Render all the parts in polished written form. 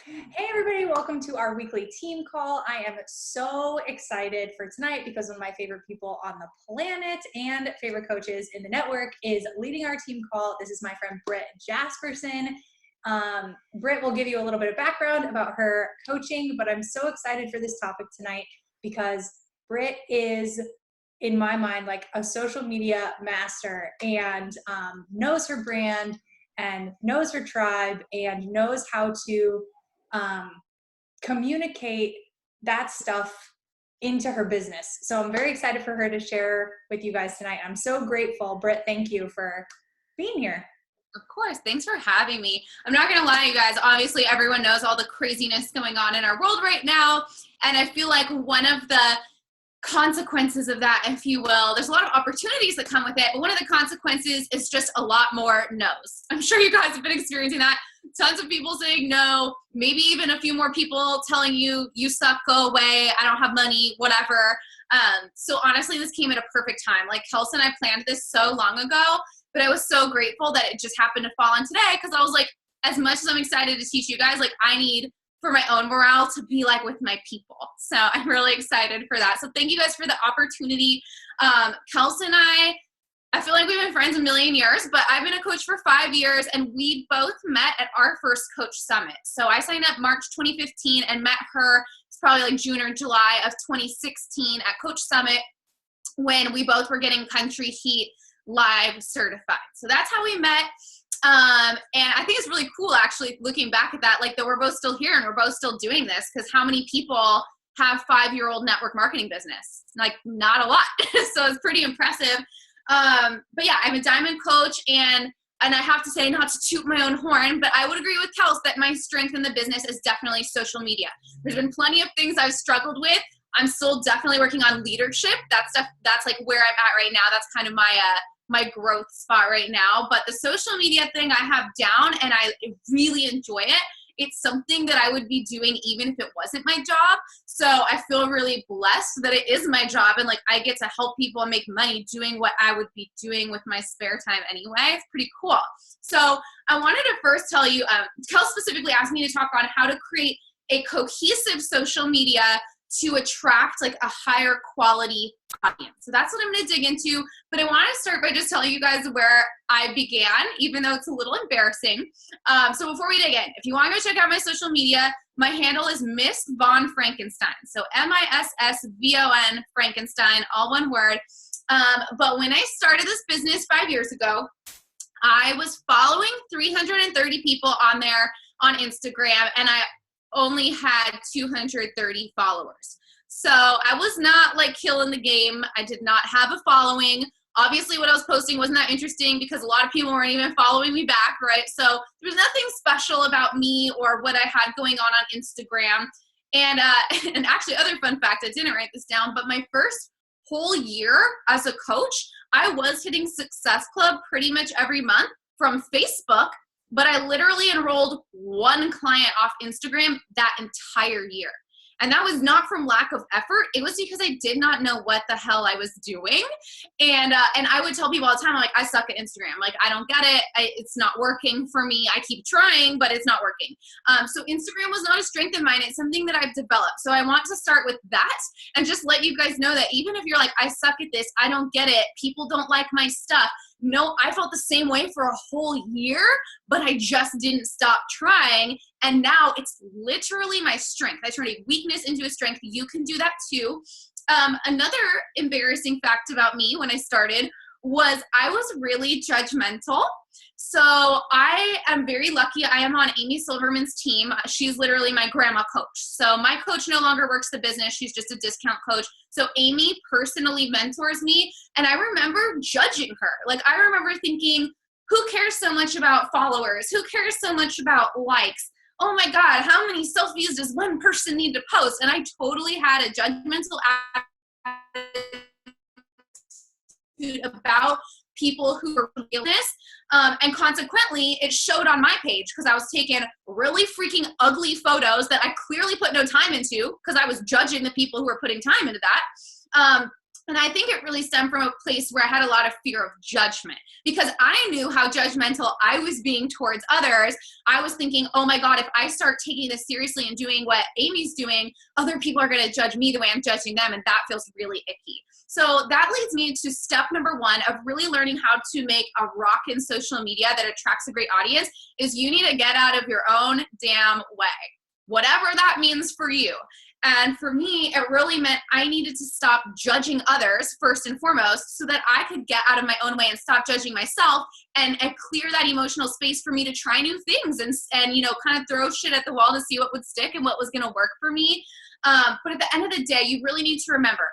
Hey everybody, welcome to our weekly team call. I am so excited for tonight because one of my favorite people on the planet and favorite coaches in the network is leading our team call. This is my friend Brit Jasperson. Brit will give you a little bit of background about her coaching, but I'm so excited for this topic tonight because Brit is, in my mind, like a social media master and knows her brand and knows her tribe and knows how to communicate that stuff into her business. So I'm very excited for her to share with you guys tonight. I'm so grateful. Britt, thank you for being here. Of course. Thanks for having me. I'm not going to lie, you guys. Obviously, everyone knows all the craziness going on in our world right now. And I feel like one of the consequences of that, if you will, there's a lot of opportunities that come with it, but one of the consequences is just a lot more no's. I'm sure you guys have been experiencing that. Tons of people saying no, maybe even a few more people telling you, you suck, go away, I don't have money, whatever. So honestly, this came at a perfect time. Like Kelsey and I planned this so long ago, but I was so grateful that it just happened to fall on today because I was like, as much as I'm excited to teach you guys, like I need for my own morale to be like with my people. So I'm really excited for that. So thank you guys for the opportunity. Kelsey and I feel like we've been friends a million years, but I've been a coach for 5 years and we both met at our first coach summit. So I signed up March 2015 and met her, it's probably like June or July of 2016 at Coach Summit when we both were getting Country Heat Live certified. So that's how we met. And I think it's really cool actually looking back at that, like that we're both still here and we're both still doing this because how many people have 5-year-old network marketing business? Like not a lot. So it's pretty impressive. But yeah, I'm a diamond coach and I have to say, not to toot my own horn, but I would agree with Kels that my strength in the business is definitely social media. There's been plenty of things I've struggled with. I'm still definitely working on leadership. That's like where I'm at right now. That's kind of my growth spot right now. But the social media thing I have down and I really enjoy it. It's something that I would be doing even if it wasn't my job. So I feel really blessed that it is my job and like I get to help people and make money doing what I would be doing with my spare time anyway. It's pretty cool. So I wanted to first tell you, Kel specifically asked me to talk on how to create a cohesive social media to attract like a higher quality audience. So that's what I'm going to dig into. But I want to start by just telling you guys where I began, even though it's a little embarrassing. So before we dig in, if you want to go check out my social media, my handle is Miss Von Frankenstein. So MISSVON Frankenstein, all one word. But when I started this business 5 years ago, I was following 330 people on there on Instagram, and I only had 230 followers. So I was not like killing the game. I did not have a following. Obviously what I was posting wasn't that interesting because a lot of people weren't even following me back, right? So there was nothing special about me or what I had going on Instagram. And actually, other fun fact, I didn't write this down, but my first whole year as a coach, I was hitting Success Club pretty much every month from Facebook. But I literally enrolled one client off Instagram that entire year. And that was not from lack of effort. It was because I did not know what the hell I was doing. And I would tell people all the time, like, I suck at Instagram. Like, I don't get it. It's not working for me. I keep trying, but it's not working. So Instagram was not a strength of mine. It's something that I've developed. So I want to start with that and just let you guys know that even if you're like, I suck at this, I don't get it, people don't like my stuff. No, I felt the same way for a whole year, but I just didn't stop trying. And now it's literally my strength. I turned a weakness into a strength. You can do that too. Another embarrassing fact about me when I started was I was really judgmental. So I am very lucky. I am on Amy Silverman's team. She's literally my grandma coach. So my coach no longer works the business. She's just a discount coach. So Amy personally mentors me. And I remember judging her. Like I remember thinking, who cares so much about followers? Who cares so much about likes? Oh my God, how many selfies does one person need to post? And I totally had a judgmental attitude about people who were realness. And consequently, it showed on my page because I was taking really freaking ugly photos that I clearly put no time into because I was judging the people who were putting time into that. And I think it really stemmed from a place where I had a lot of fear of judgment, because I knew how judgmental I was being towards others. I was thinking, oh my God, if I start taking this seriously and doing what Amy's doing, other people are going to judge me the way I'm judging them. And that feels really icky. So that leads me to step number 1 of really learning how to make a rock in social media that attracts a great audience is you need to get out of your own damn way, whatever that means for you. And for me, it really meant I needed to stop judging others first and foremost so that I could get out of my own way and stop judging myself and clear that emotional space for me to try new things and kind of throw shit at the wall to see what would stick and what was going to work for me. But at the end of the day, you really need to remember,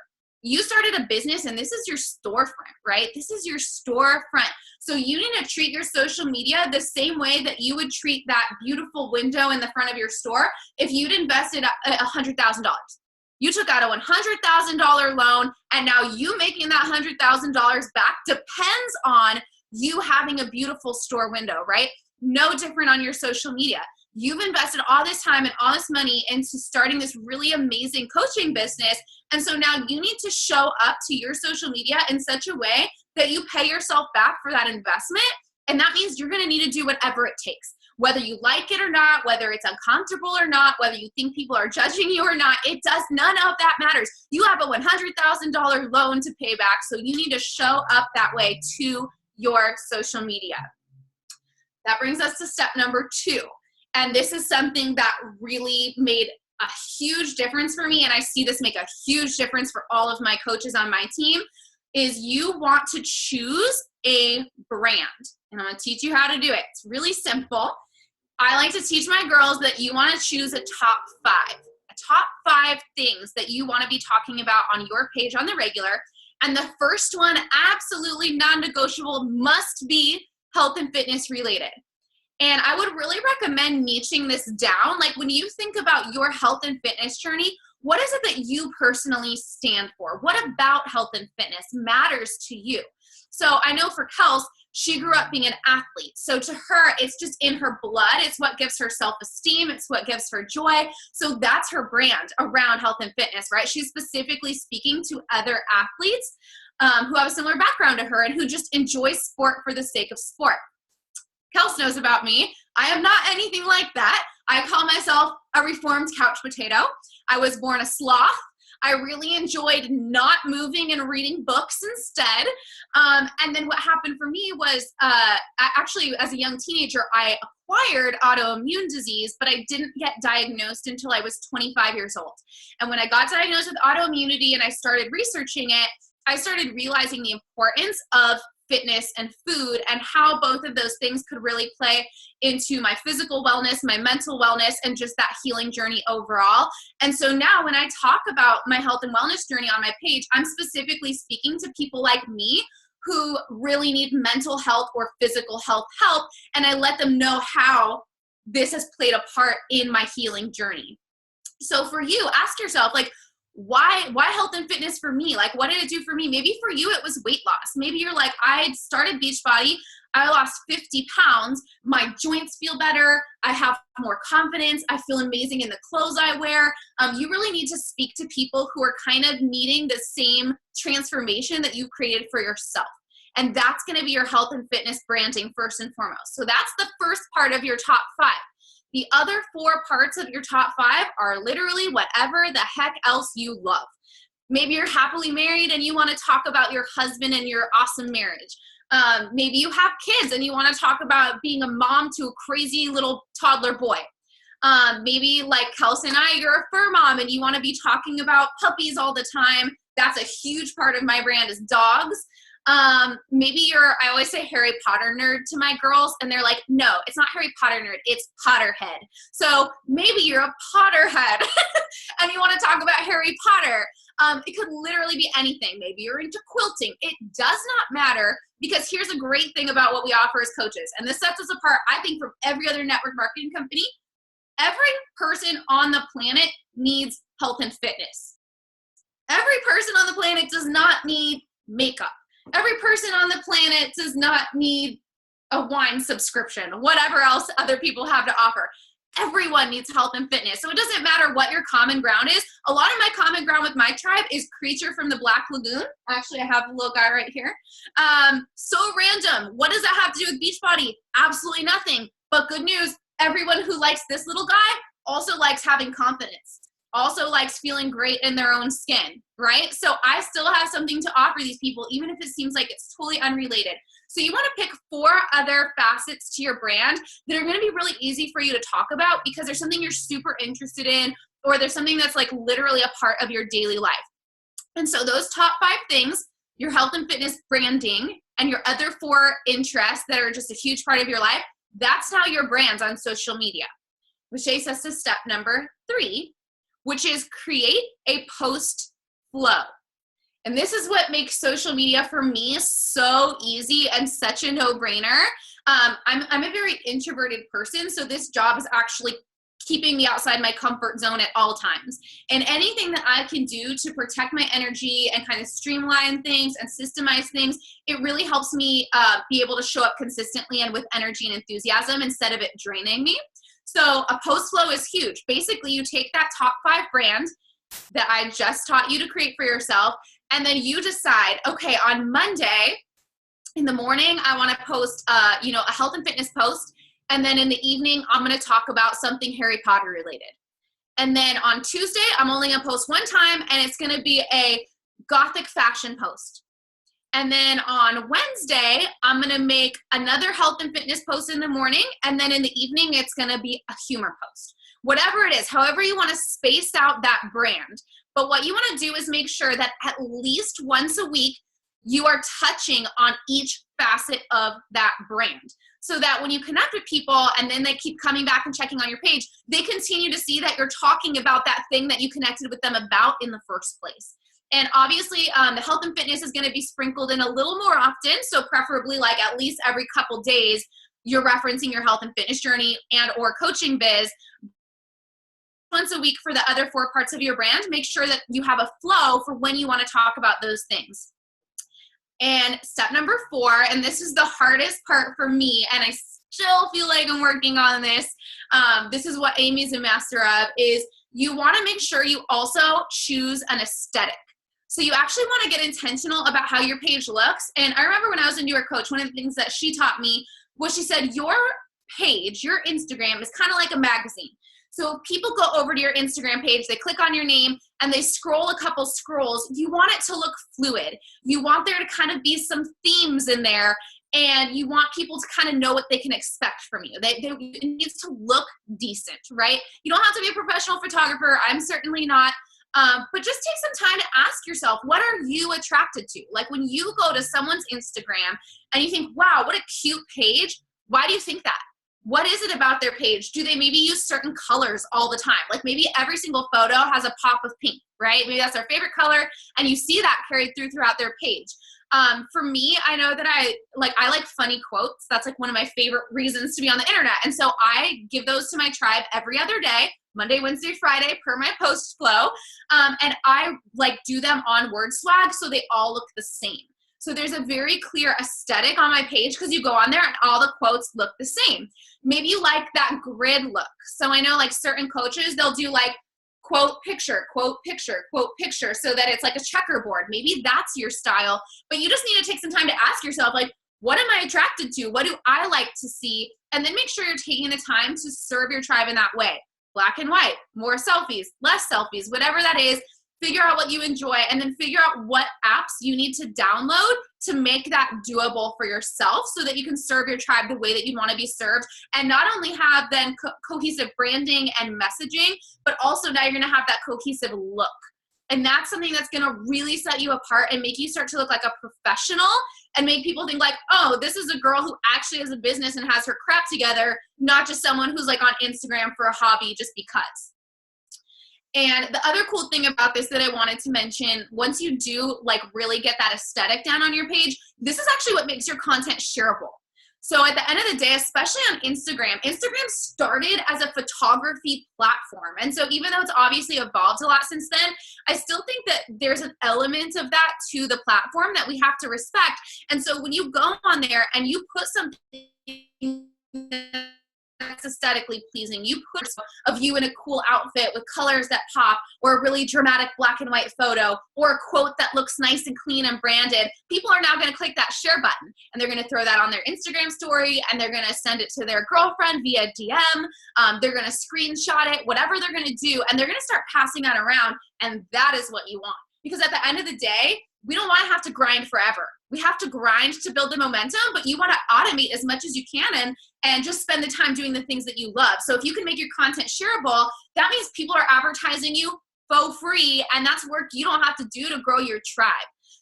you started a business and this is your storefront, right? This is your storefront. So you need to treat your social media the same way that you would treat that beautiful window in the front of your store if you'd invested $100,000. You took out a $100,000 loan and now you making that $100,000 back depends on you having a beautiful store window, right? No different on your social media. You've invested all this time and all this money into starting this really amazing coaching business. And so now you need to show up to your social media in such a way that you pay yourself back for that investment. And that means you're going to need to do whatever it takes, whether you like it or not, whether it's uncomfortable or not, whether you think people are judging you or not. None of that matters. You have a $100,000 loan to pay back. So you need to show up that way to your social media. That brings us to step number 2. And this is something that really made a huge difference for me, and I see this make a huge difference for all of my coaches on my team, is you want to choose a brand. And I'm going to teach you how to do it. It's really simple. I like to teach my girls that you want to choose a top 5 things that you want to be talking about on your page on the regular. And the first one, absolutely non-negotiable, must be health and fitness related. And I would really recommend niching this down. Like when you think about your health and fitness journey, what is it that you personally stand for? What about health and fitness matters to you? So I know for Kels, she grew up being an athlete. So to her, it's just in her blood. It's what gives her self-esteem. It's what gives her joy. So that's her brand around health and fitness, right? She's specifically speaking to other athletes who have a similar background to her and who just enjoy sport for the sake of sport. Kels knows about me. I am not anything like that. I call myself a reformed couch potato. I was born a sloth. I really enjoyed not moving and reading books instead. And then what happened for me was actually as a young teenager, I acquired autoimmune disease, but I didn't get diagnosed until I was 25 years old. And when I got diagnosed with autoimmunity and I started researching it, I started realizing the importance of fitness and food and how both of those things could really play into my physical wellness, my mental wellness, and just that healing journey overall. And so now when I talk about my health and wellness journey on my page, I'm specifically speaking to people like me who really need mental health or physical health help. And I let them know how this has played a part in my healing journey. So for you, ask yourself, like, why health and fitness for me? Like, what did it do for me? Maybe for you, it was weight loss. Maybe you're like, I started Beachbody. I lost 50 pounds. My joints feel better. I have more confidence. I feel amazing in the clothes I wear. You really need to speak to people who are kind of needing the same transformation that you created for yourself. And that's going to be your health and fitness branding first and foremost. So that's the first part of your top 5. The other 4 parts of your top 5 are literally whatever the heck else you love. Maybe you're happily married and you want to talk about your husband and your awesome marriage. Maybe you have kids and you want to talk about being a mom to a crazy little toddler boy. Maybe like Kelsey and I, you're a fur mom and you want to be talking about puppies all the time. That's a huge part of my brand is dogs. Maybe I always say Harry Potter nerd to my girls and they're like, no, it's not Harry Potter nerd, it's Potterhead. So maybe you're a Potterhead and you want to talk about Harry Potter. It could literally be anything. Maybe you're into quilting. It does not matter because here's a great thing about what we offer as coaches. And this sets us apart, I think, from every other network marketing company. Every person on the planet needs health and fitness. Every person on the planet does not need makeup. Every person on the planet does not need a wine subscription, whatever else other people have to offer. everyone needs health and fitness. So it doesn't matter what your common ground is. A lot of my common ground with my tribe is Creature from the Black Lagoon. Actually, I have a little guy right here. So random. What does that have to do with Beachbody? Absolutely nothing. But good news, everyone who likes this little guy also likes having confidence, also likes feeling great in their own skin, right? So I still have something to offer these people, even if it seems like it's totally unrelated. So you want to pick 4 other facets to your brand that are going to be really easy for you to talk about because there's something you're super interested in, or there's something that's like literally a part of your daily life. And so those top 5 things, your health and fitness branding, and your other 4 interests that are just a huge part of your life, that's now your brand's on social media. Which takes us to step number 3, which is create a post flow. And this is what makes social media for me so easy and such a no-brainer. I'm a very introverted person, so this job is actually keeping me outside my comfort zone at all times. And anything that I can do to protect my energy and kind of streamline things and systemize things, it really helps me be able to show up consistently and with energy and enthusiasm instead of it draining me. So a post flow is huge. Basically, you take that top 5 brand that I just taught you to create for yourself, and then you decide, okay, on Monday in the morning, I want to post, a health and fitness post. And then in the evening, I'm going to talk about something Harry Potter related. And then on Tuesday, I'm only going to post 1 time, and it's going to be a gothic fashion post. And then on Wednesday, I'm going to make another health and fitness post in the morning. And then in the evening, it's going to be a humor post. Whatever it is, however you want to space out that brand. But what you want to do is make sure that at least once a week, you are touching on each facet of that brand. So that when you connect with people and then they keep coming back and checking on your page, they continue to see that you're talking about that thing that you connected with them about in the first place. And obviously, the health and fitness is going to be sprinkled in a little more often. So preferably like at least every couple days, you're referencing your health and fitness journey and or coaching biz. Once a week for the other 4 parts of your brand, make sure that you have a flow for when you want to talk about those things. And step number 4, and this is the hardest part for me, and I still feel like I'm working on this. This is what Amy's a master of, is you want to make sure you also choose an aesthetic. So you actually want to get intentional about how your page looks. And I remember when I was a newer coach, one of the things that she taught me was she said, your page, your Instagram is kind of like a magazine. So if people go over to your Instagram page, they click on your name and they scroll a couple scrolls, you want it to look fluid. You want there to kind of be some themes in there, and you want people to kind of know what they can expect from you. It needs to look decent, right? You don't have to be a professional photographer. I'm certainly not. But just take some time to ask yourself, what are you attracted to? Like when you go to someone's Instagram and you think, wow, what a cute page. Why do you think that? What is it about their page? Do they maybe use certain colors all the time? Like maybe every single photo has a pop of pink, right? Maybe that's their favorite color, and you see that carried throughout their page. For me, I know that I like funny quotes. That's like one of my favorite reasons to be on the internet. And so I give those to my tribe every other day, Monday, Wednesday, Friday, per my post flow. And I do them on word swag so they all look the same. So there's a very clear aesthetic on my page because you go on there and all the quotes look the same. Maybe you like that grid look. So I know certain coaches, they'll do quote picture, quote picture, quote picture, so that it's like a checkerboard. Maybe that's your style, but you just need to take some time to ask yourself, what am I attracted to? What do I like to see? And then make sure you're taking the time to serve your tribe in that way. Black and white, more selfies, less selfies, whatever that is. Figure out what you enjoy, and then figure out what apps you need to download to make that doable for yourself so that you can serve your tribe the way that you want to be served, and not only have then cohesive branding and messaging, but also now you're going to have that cohesive look. And that's something that's going to really set you apart and make you start to look like a professional and make people think oh, this is a girl who actually has a business and has her crap together, not just someone who's on Instagram for a hobby just because. And the other cool thing about this that I wanted to mention, once you do really get that aesthetic down on your page, this is actually what makes your content shareable. So at the end of the day, especially on Instagram started as a photography platform. And so even though it's obviously evolved a lot since then, I still think that there's an element of that to the platform that we have to respect. And so when you go on there and you put something that's aesthetically pleasing. You put of you in a cool outfit with colors that pop, or a really dramatic black and white photo, or a quote that looks nice and clean and branded. People are now going to click that share button, and they're going to throw that on their Instagram story, and they're going to send it to their girlfriend via DM. They're going to screenshot it, whatever they're going to do, and they're going to start passing that around, and that is what you want. Because at the end of the day, we don't want to have to grind forever. We have to grind to build the momentum, but you want to automate as much as you can and just spend the time doing the things that you love. So if you can make your content shareable, that means people are advertising you for free, and that's work you don't have to do to grow your tribe.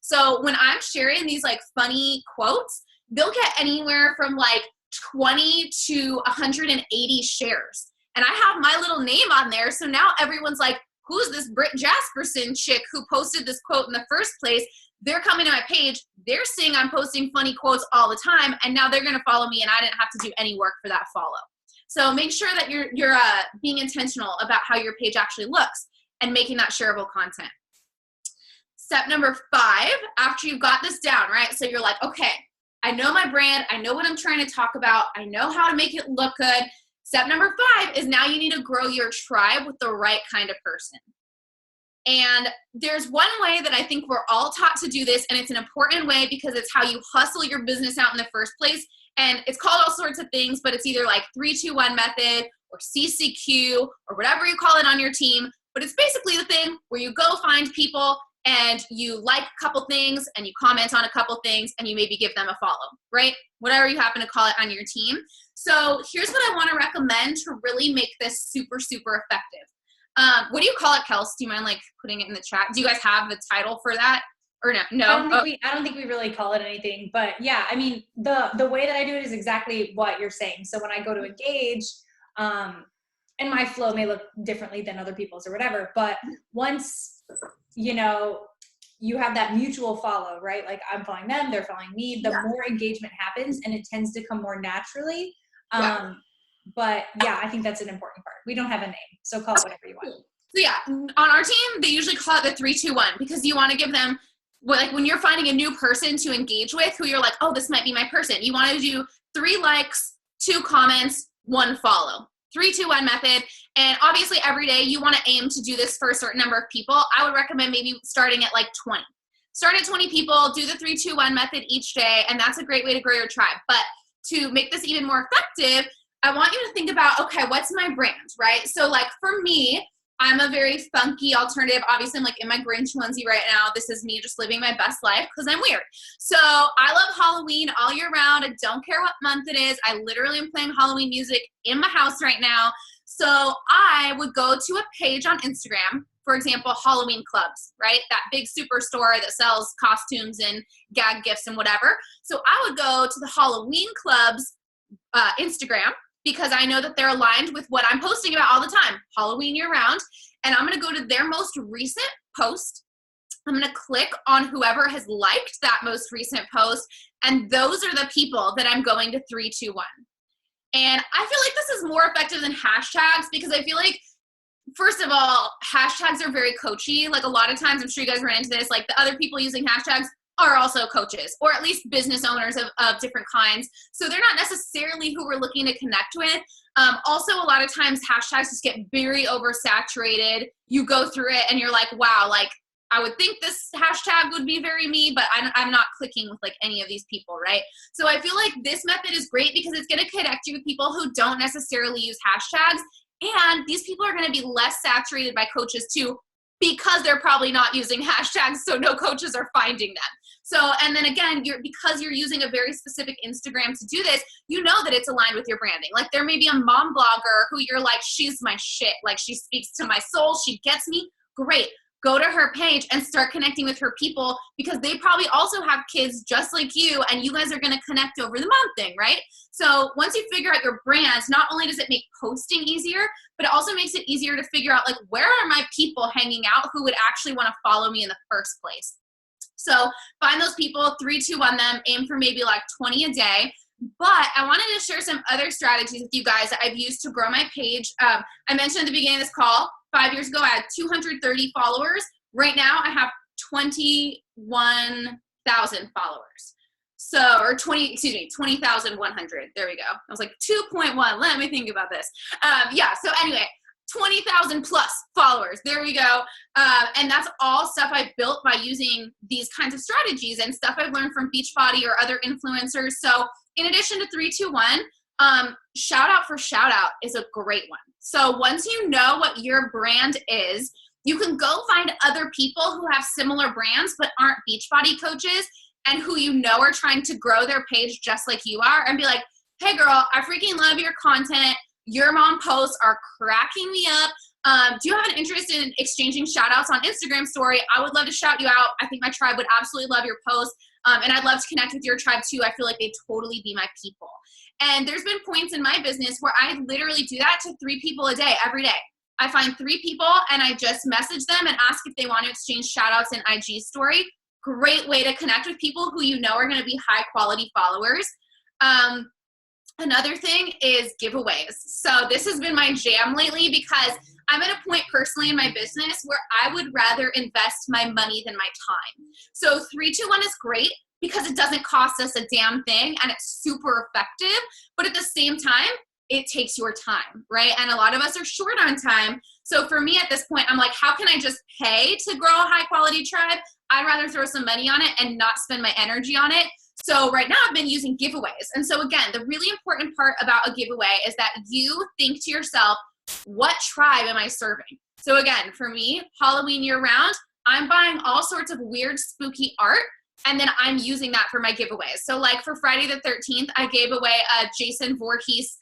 So when I'm sharing these like funny quotes, they'll get anywhere from like 20 to 180 shares. And I have my little name on there, so now everyone's like, who's this Brit Jasperson chick who posted this quote in the first place? They're coming to my page. They're seeing I'm posting funny quotes all the time, and now they're going to follow me, and I didn't have to do any work for that follow. So make sure that you're being intentional about how your page actually looks and making that shareable content. Step number 5, after you've got this down, right? So you're like, okay, I know my brand. I know what I'm trying to talk about. I know how to make it look good. Step number 5 is now you need to grow your tribe with the right kind of person. And there's one way that I think we're all taught to do this, and it's an important way because it's how you hustle your business out in the first place. And it's called all sorts of things, but it's either like 3-2-1 method or CCQ or whatever you call it on your team. But it's basically the thing where you go find people and you like a couple things and you comment on a couple things and you maybe give them a follow, right? Whatever you happen to call it on your team. So here's what I want to recommend to really make this super, super effective. What do you call it, Kels? Do you mind like putting it in the chat? Do you guys have the title for that or no? No. I don't think we really call it anything, but yeah, I mean, the way that I do it is exactly what you're saying. So when I go to engage, and my flow may look differently than other people's or whatever, but once, you know, you have that mutual follow, right? Like I'm following them, they're following me, the more engagement happens and it tends to come more naturally. But yeah, I think that's an important part. We don't have a name, so call it whatever you want. So yeah, on our team, they usually call it the 3-2-1 because you want to give them, like when you're finding a new person to engage with who you're like, oh, this might be my person. You want to do 3 likes, 2 comments, 1 follow. 3-2-1 method. And obviously every day you want to aim to do this for a certain number of people. I would recommend maybe starting at like 20. Start at 20 people, do the 3-2-1 method each day, and that's a great way to grow your tribe. But to make this even more effective, I want you to think about, okay, what's my brand, right? So like for me, I'm a very funky alternative. Obviously, I'm like in my Grinch onesie right now. This is me just living my best life because I'm weird. So I love Halloween all year round. I don't care what month it is. I literally am playing Halloween music in my house right now. So I would go to a page on Instagram, for example, Halloween Clubs, right? That big superstore that sells costumes and gag gifts and whatever. So I would go to the Halloween Clubs Instagram, because I know that they're aligned with what I'm posting about all the time, Halloween year round. And I'm going to go to their most recent post. I'm going to click on whoever has liked that most recent post. And those are the people that I'm going to 3-2-1. And I feel like this is more effective than hashtags because I feel like, first of all, hashtags are very coachy. Like a lot of times, I'm sure you guys ran into this, like the other people using hashtags are also coaches or at least business owners of different kinds. So they're not necessarily who we're looking to connect with. Also, a lot of times hashtags just get very oversaturated. You go through it and you're like, wow, like I would think this hashtag would be very me, but I'm not clicking with like any of these people, right? So I feel like this method is great because it's going to connect you with people who don't necessarily use hashtags. And these people are going to be less saturated by coaches too, because they're probably not using hashtags, so no coaches are finding them. So, and then again, because you're using a very specific Instagram to do this, you know that it's aligned with your branding. Like there may be a mom blogger who you're like, she's my shit. Like she speaks to my soul. She gets me. Great. Go to her page and start connecting with her people because they probably also have kids just like you and you guys are going to connect over the mom thing, right? So once you figure out your brand, not only does it make posting easier, but it also makes it easier to figure out like, where are my people hanging out who would actually want to follow me in the first place? So find those people, 3-2-1 them, aim for maybe like 20 a day. But I wanted to share some other strategies with you guys that I've used to grow my page. I mentioned at the beginning of this call, 5 years ago, I had 230 followers. Right now, I have 21,000 followers. So, or 20,100. There we go. I was like 2.1. Let me think about this. Yeah. So anyway, 20,000 plus followers. There we go. And that's all stuff I built by using these kinds of strategies and stuff I've learned from Beachbody or other influencers. So in addition to 321, shout out for shout out is a great one. So once you know what your brand is, you can go find other people who have similar brands but aren't Beachbody coaches and who you know are trying to grow their page just like you are and be like, hey girl, I freaking love your content. Your mom posts are cracking me up. Do you have an interest in exchanging shout outs on Instagram story? I would love to shout you out. I think my tribe would absolutely love your post. And I'd love to connect with your tribe too. I feel like they'd totally be my people. And there's been points in my business where I literally do that to 3 people a day, every day. I find 3 people and I just message them and ask if they want to exchange shout outs in IG story. Great way to connect with people who you know are going to be high quality followers. Another thing is giveaways. So this has been my jam lately because I'm at a point personally in my business where I would rather invest my money than my time. So 321 is great because it doesn't cost us a damn thing and it's super effective, but at the same time, it takes your time, right? And a lot of us are short on time. So for me at this point, I'm like, how can I just pay to grow a high quality tribe? I'd rather throw some money on it and not spend my energy on it. So right now I've been using giveaways. And so again, the really important part about a giveaway is that you think to yourself, what tribe am I serving? So again, for me, Halloween year round, I'm buying all sorts of weird, spooky art. And then I'm using that for my giveaways. So like for Friday the 13th, I gave away a Jason Voorhees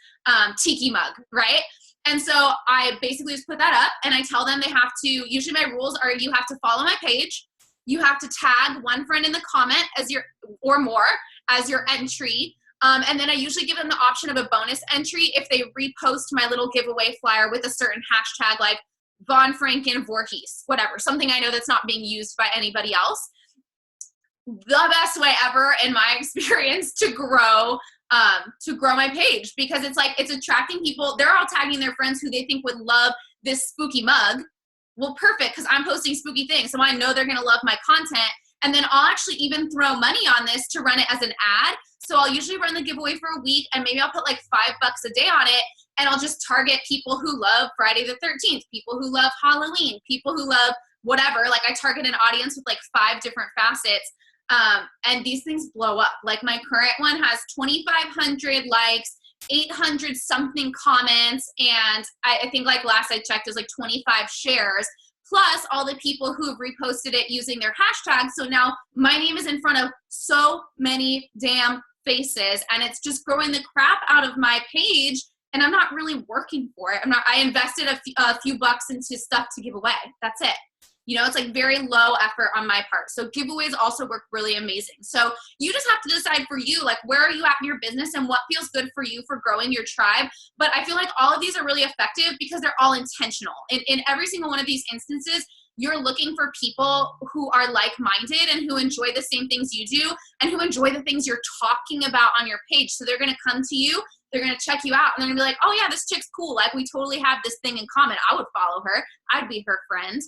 tiki mug, right? And so I basically just put that up and I tell them they have to, usually my rules are you have to follow my page, you have to tag one friend in the comment as your, or more, as your entry. And then I usually give them the option of a bonus entry if they repost my little giveaway flyer with a certain hashtag like Von Franken Voorhees, whatever, something I know that's not being used by anybody else. The best way ever in my experience to grow my page, because it's like, it's attracting people. They're all tagging their friends who they think would love this spooky mug. Well, perfect, because I'm posting spooky things. So I know they're going to love my content. And then I'll actually even throw money on this to run it as an ad. So I'll usually run the giveaway for a week and maybe I'll put like $5 a day on it. And I'll just target people who love Friday the 13th, people who love Halloween, people who love whatever. Like I target an audience with like 5 different facets. And these things blow up. Like my current one has 2,500 likes, 800 something comments, and I think like last I checked, it was like 25 shares, plus all the people who have reposted it using their hashtag. So now my name is in front of so many damn faces, and it's just growing the crap out of my page, and I'm not really working for it. I invested a few bucks into stuff to give away. That's it. You know, it's like very low effort on my part. So giveaways also work really amazing. So you just have to decide for you, like where are you at in your business and what feels good for you for growing your tribe. But I feel like all of these are really effective because they're all intentional. In every single one of these instances, you're looking for people who are like-minded and who enjoy the same things you do and who enjoy the things you're talking about on your page. So they're going to come to you, they're going to check you out, and they're going to be like, oh yeah, this chick's cool. Like we totally have this thing in common. I would follow her. I'd be her friend.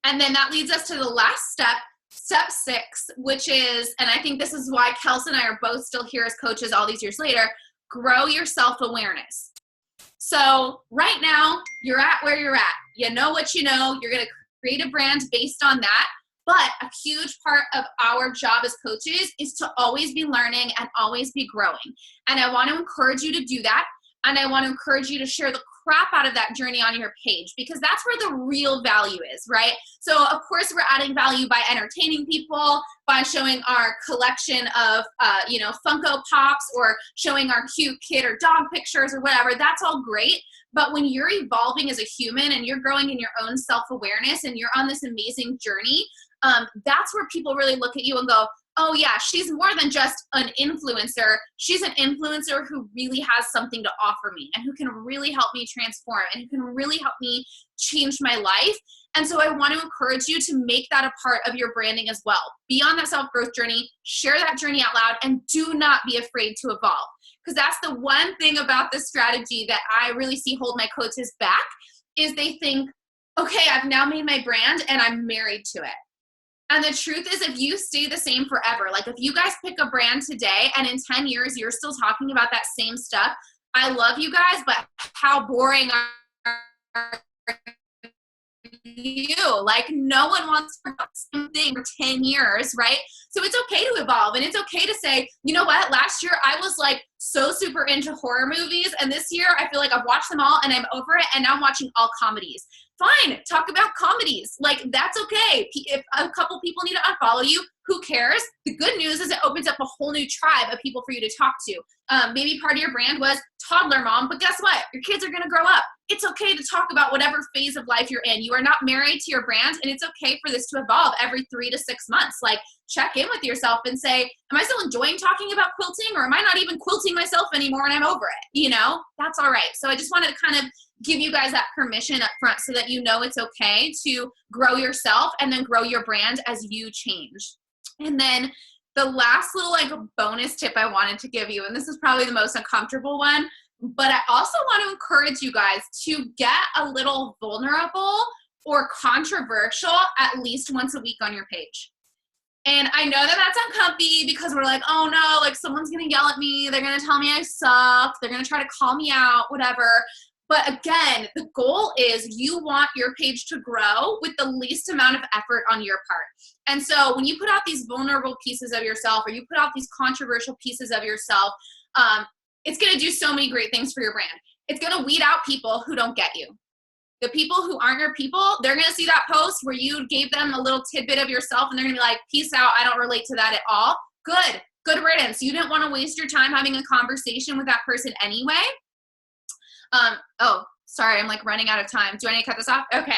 And then that leads us to the last step, step 6, which is, and I think this is why Kelsey and I are both still here as coaches all these years later, grow your self-awareness. So right now, you're at where you're at. You know what you know. You're going to create a brand based on that. But a huge part of our job as coaches is to always be learning and always be growing. And I want to encourage you to do that. And I want to encourage you to share the crap out of that journey on your page, because that's where the real value is, right? So of course we're adding value by entertaining people, by showing our collection of, Funko Pops, or showing our cute kid or dog pictures or whatever. That's all great. But when you're evolving as a human and you're growing in your own self-awareness and you're on this amazing journey, that's where people really look at you and go, oh yeah, she's more than just an influencer. She's an influencer who really has something to offer me and who can really help me transform and who can really help me change my life. And so I want to encourage you to make that a part of your branding as well. Be on that self-growth journey, share that journey out loud, and do not be afraid to evolve. Because that's the one thing about this strategy that I really see hold my coaches back, is they think, okay, I've now made my brand and I'm married to it. And the truth is, if you stay the same forever, like if you guys pick a brand today and in 10 years, you're still talking about that same stuff, I love you guys, but how boring are you? Like, no one wants to do the same thing for 10 years, right? So it's okay to evolve, and it's okay to say, you know what, last year I was like so super into horror movies, and this year I feel like I've watched them all and I'm over it, and now I'm watching all comedies. Fine, talk about comedies. Like, that's okay. If a couple people need to unfollow you, who cares? The good news is it opens up a whole new tribe of people for you to talk to. Maybe part of your brand was toddler mom, but guess what? Your kids are going to grow up. It's okay to talk about whatever phase of life you're in. You are not married to your brand, and it's okay for this to evolve every 3 to 6 months. Like, check in with yourself and say, am I still enjoying talking about quilting, or am I not even quilting myself anymore and I'm over it? You know, that's all right. So I just wanted to kind of give you guys that permission up front so that you know it's okay to grow yourself and then grow your brand as you change. And then the last little like bonus tip I wanted to give you, and this is probably the most uncomfortable one, but I also want to encourage you guys to get a little vulnerable or controversial at least once a week on your page. And I know that that's uncomfy because we're like, oh no, like someone's going to yell at me. They're going to tell me I suck. They're going to try to call me out, whatever. But again, the goal is you want your page to grow with the least amount of effort on your part. And so when you put out these vulnerable pieces of yourself, or you put out these controversial pieces of yourself, it's going to do so many great things for your brand. It's going to weed out people who don't get you. The people who aren't your people, they're going to see that post where you gave them a little tidbit of yourself, and they're going to be like, peace out, I don't relate to that at all. Good riddance. You didn't want to waste your time having a conversation with that person anyway. Oh, sorry, I'm like running out of time. Do I need to cut this off? Okay.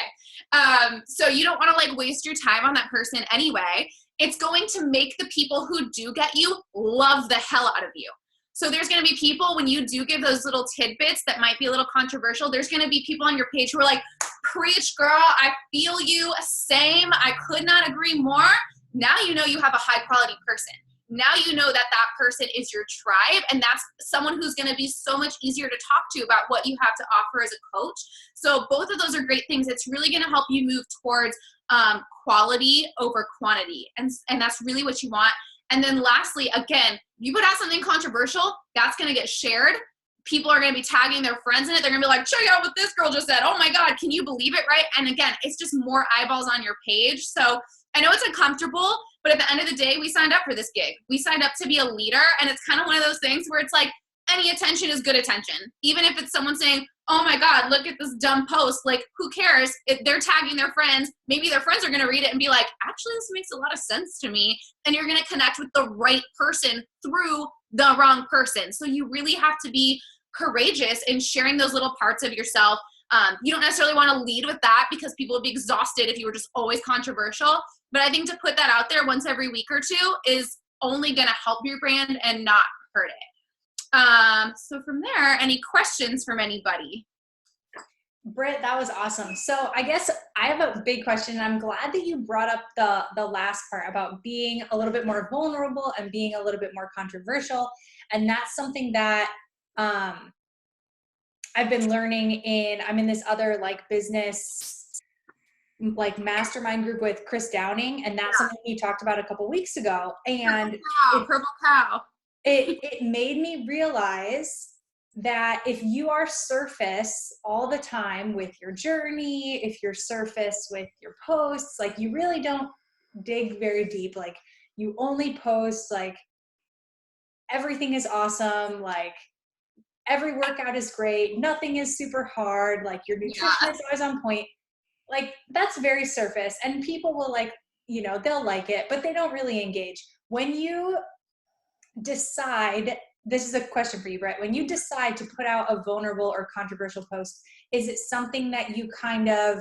So you don't want to like waste your time on that person anyway. It's going to make the people who do get you love the hell out of you. So there's going to be people, when you do give those little tidbits that might be a little controversial, there's going to be people on your page who are like, preach, girl, I feel you, same, I could not agree more. Now you know you have a high quality person. Now you know that that person is your tribe, and that's someone who's going to be so much easier to talk to about what you have to offer as a coach. So both of those are great things. It's really going to help you move towards quality over quantity, and that's really what you want. And then lastly, again, you put out something controversial, that's going to get shared. People are going to be tagging their friends in it. They're going to be like, check out what this girl just said. Oh my God, can you believe it, right? And again, it's just more eyeballs on your page. So I know it's uncomfortable, but at the end of the day, we signed up for this gig. We signed up to be a leader, and it's kind of one of those things where it's like, any attention is good attention. Even if it's someone saying, oh my God, look at this dumb post, like who cares? If they're tagging their friends, maybe their friends are going to read it and be like, actually, this makes a lot of sense to me. And you're going to connect with the right person through the wrong person. So you really have to be courageous in sharing those little parts of yourself. You don't necessarily want to lead with that because people would be exhausted if you were just always controversial. But I think to put that out there once every week or two is only going to help your brand and not hurt it. So from there, any questions from anybody? Brit, that was awesome. So I guess I have a big question, and I'm glad that you brought up the last part about being a little bit more vulnerable and being a little bit more controversial. And that's something that I've been learning I'm in this other like business like mastermind group with Chris Downing, and that's something he talked about a couple weeks ago. And Purple cow. It made me realize that if you are surface all the time with your journey, if you're surface with your posts, like you really don't dig very deep. Like you only post like everything is awesome, like every workout is great, nothing is super hard, like your nutrition is always on point. Like that's very surface, and people will like, you know, they'll like it, but they don't really engage. When you decide, this is a question for you, Brett, when you decide to put out a vulnerable or controversial post, is it something that you kind of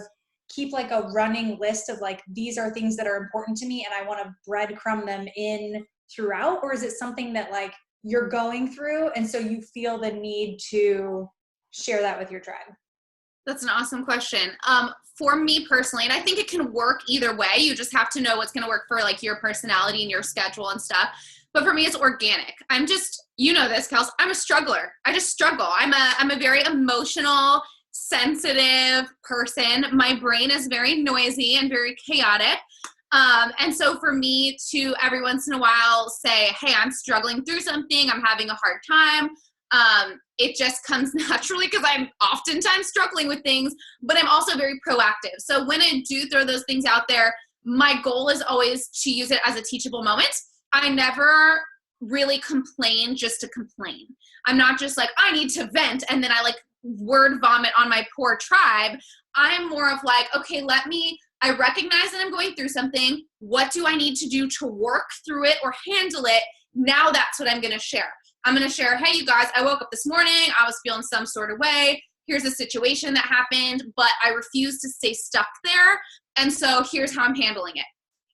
keep like a running list of like, these are things that are important to me and I want to breadcrumb them in throughout? Or is it something that like you're going through and so you feel the need to share that with your tribe? That's an awesome question. For me personally, and I think it can work either way. You just have to know what's going to work for like your personality and your schedule and stuff. But for me, it's organic. I'm just, you know this, Kels, I'm a struggler. I just struggle. I'm a very emotional, sensitive person. My brain is very noisy and very chaotic. And so for me to every once in a while say, hey, I'm struggling through something, I'm having a hard time. It just comes naturally because I'm oftentimes struggling with things, but I'm also very proactive. So when I do throw those things out there, my goal is always to use it as a teachable moment. I never really complain just to complain. I'm not just like, I need to vent, and then I like word vomit on my poor tribe. I'm more of like, okay, I recognize that I'm going through something. What do I need to do to work through it or handle it? Now that's what I'm going to share. I'm going to share, hey, you guys, I woke up this morning. I was feeling some sort of way. Here's a situation that happened, but I refuse to stay stuck there. And so here's how I'm handling it.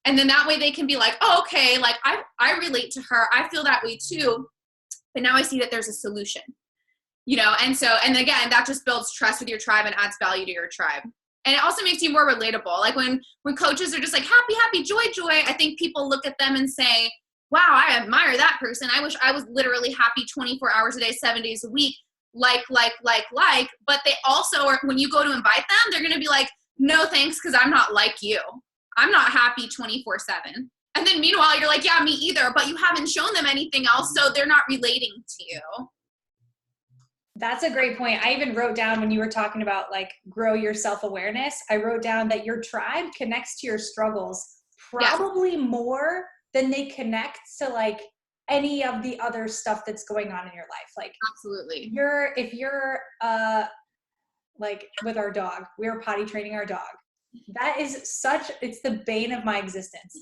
And then that way they can be like, oh, okay, like I relate to her. I feel that way too. But now I see that there's a solution, and again, that just builds trust with your tribe and adds value to your tribe. And it also makes you more relatable. Like when coaches are just like happy, happy, joy, joy, I think people look at them and say, wow, I admire that person. I wish I was literally happy 24 hours a day, 7 days a week, like. But they also are, when you go to invite them, they're going to be like, no, thanks, because I'm not like you. I'm not happy 24/7. And then meanwhile, you're like, yeah, me either. But you haven't shown them anything else, so they're not relating to you. That's a great point. I even wrote down when you were talking about like grow your self-awareness, I wrote down that your tribe connects to your struggles probably more than they connect to like any of the other stuff that's going on in your life. Like absolutely. If you're like with our dog, we are potty training our dog. That is it's the bane of my existence.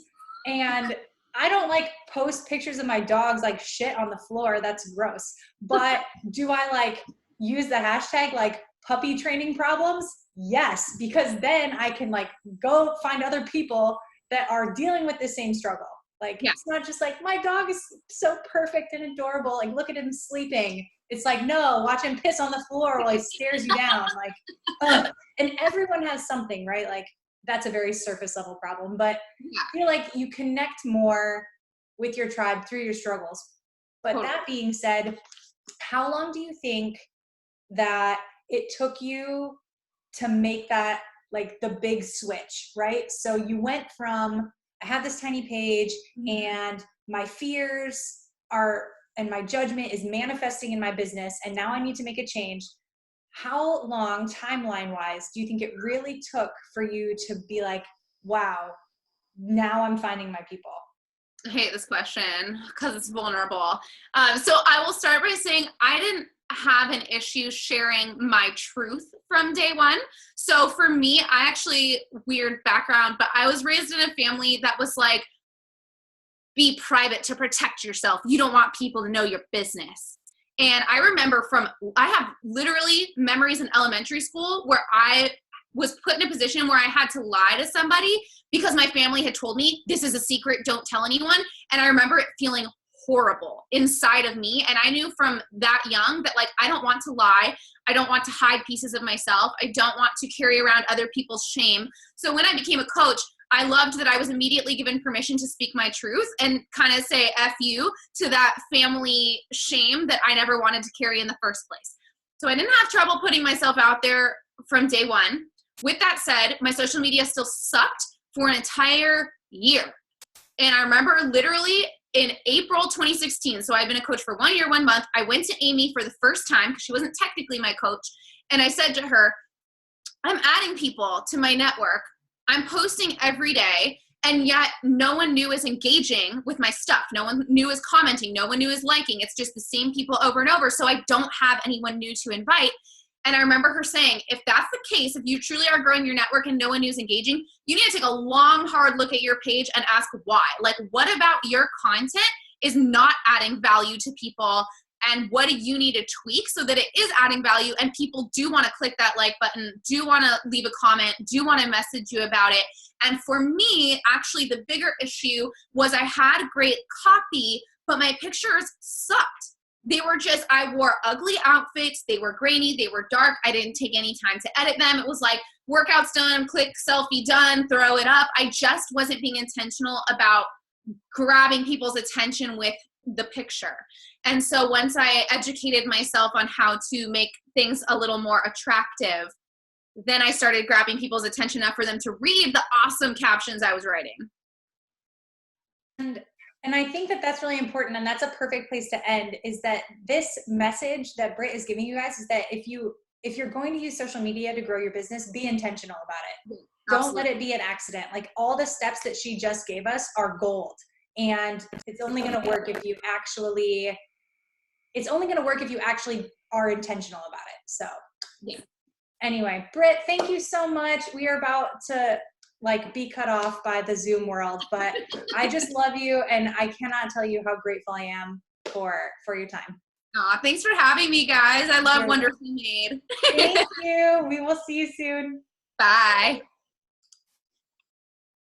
And I don't like post pictures of my dogs like shit on the floor. That's gross. But do I like use the hashtag like puppy training problems? Yes, because then I can like go find other people that are dealing with the same struggle. Like it's not just like my dog is so perfect and adorable. Like look at him sleeping. It's like, no, watch him piss on the floor while he stares you down. Like, ugh. And everyone has something, right? Like that's a very surface level problem, but I feel like you connect more with your tribe through your struggles. But that being said, how long do you think that it took you to make that like the big switch, right? So you went from, I have this tiny page and my fears and my judgment is manifesting in my business, and now I need to make a change. How long, timeline-wise, do you think it really took for you to be like, wow, now I'm finding my people? I hate this question because it's vulnerable. So I will start by saying I didn't have an issue sharing my truth from day one. So for me, I actually, weird background, but I was raised in a family that was like, be private to protect yourself. You don't want people to know your business. And I remember I have literally memories in elementary school where I was put in a position where I had to lie to somebody because my family had told me, this is a secret, don't tell anyone. And I remember it feeling horrible inside of me. And I knew from that young that like, I don't want to lie. I don't want to hide pieces of myself. I don't want to carry around other people's shame. So when I became a coach, I loved that I was immediately given permission to speak my truth and kind of say F you to that family shame that I never wanted to carry in the first place. So I didn't have trouble putting myself out there from day one. With that said, my social media still sucked for an entire year. And I remember literally in April 2016, so I've been a coach for 1 year, 1 month, I went to Amy for the first time because she wasn't technically my coach. And I said to her, I'm adding people to my network. I'm posting every day, and yet no one new is engaging with my stuff. No one new is commenting. No one new is liking. It's just the same people over and over. So I don't have anyone new to invite. And I remember her saying, if that's the case, if you truly are growing your network and no one new is engaging, you need to take a long, hard look at your page and ask why. Like, what about your content is not adding value to people? And what do you need to tweak so that it is adding value and people do want to click that like button, do want to leave a comment, do want to message you about it? And for me, actually, the bigger issue was I had great copy, but my pictures sucked. They were just, I wore ugly outfits. They were grainy. They were dark. I didn't take any time to edit them. It was like, workout's done, click, selfie done, throw it up. I just wasn't being intentional about grabbing people's attention with the picture. And so once I educated myself on how to make things a little more attractive, then I started grabbing people's attention enough for them to read the awesome captions I was writing. And I think that that's really important, and that's a perfect place to end, is that this message that Brit is giving you guys is that if you're going to use social media to grow your business, be intentional about it. Don't let it be an accident. Like, all the steps that she just gave us are gold, and it's only going to work if you actually are intentional about it. So yeah. Anyway, Brit, thank you so much. We are about to be cut off by the Zoom world, but I just love you, and I cannot tell you how grateful I am for your time. Aw, thanks for having me, guys. I love Wonderfully Made. Thank you. We will see you soon. Bye.